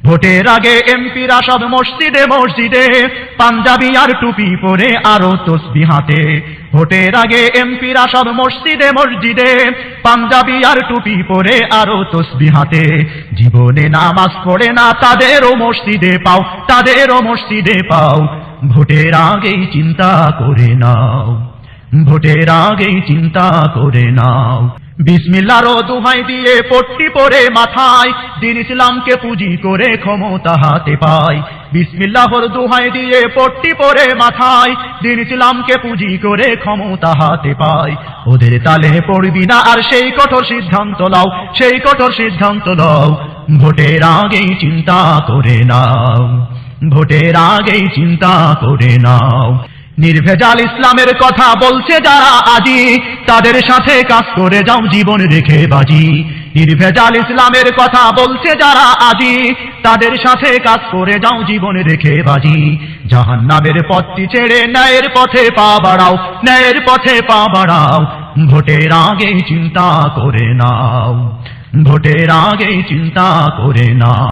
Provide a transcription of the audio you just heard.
ভোটের আগে এমপিরা সব মসজিদে মসজিদে পাঞ্জাবি আর টুপি পরে আরো তসবিহ হাতে। ভোটের আগে এমপিরা সব মসজিদে মসজিদে পাঞ্জাবি আর টুপি পরে আরো তসবিহ হাতে। জীবনে নামাজ পড়ে না তাদেরও মসজিদে পাও, তাদেরও মসজিদে পাও। ভোটের আগেই চিন্তা করে নাও, ভোটের আগেই চিন্তা করে নাও। বিসমিল্লাহর দোহাই দিয়ে পট্টি পরে মাথায় দ্বীন ইসলামকে পুঁজি করে ক্ষমতা হাতে পায়। বিসমিল্লাহর দোহাই দিয়ে পট্টি পরে মাথায় দ্বীন ইসলামকে পুঁজি করে ক্ষমতা হাতে পায়। ওদের তালে পড়বি না আর সেই কঠোর সিদ্ধান্ত নাও, সেই কঠোর সিদ্ধান্ত নাও। ভোটের আগেই চিন্তা করে নাও, ভোটের আগেই চিন্তা করে নাও। নির্ভেজাল ইসলামের কথা বলছে যারা আজি, তাদের সাথে কাজ করে যাও জীবন রেখে বাজি। নির্ভেজাল ইসলামের কথা বলছে যারা আজি, তাদের সাথে কাজ করে যাও জীবন রেখে বাজি। জাহান্নামের পথটি ছেড়ে ন্যায়ের পথে পা বাড়াও, ন্যায়ের পথে পা বাড়াও। ভোটের আগেই চিন্তা করে নাও, ভোটের আগেই চিন্তা করে নাও।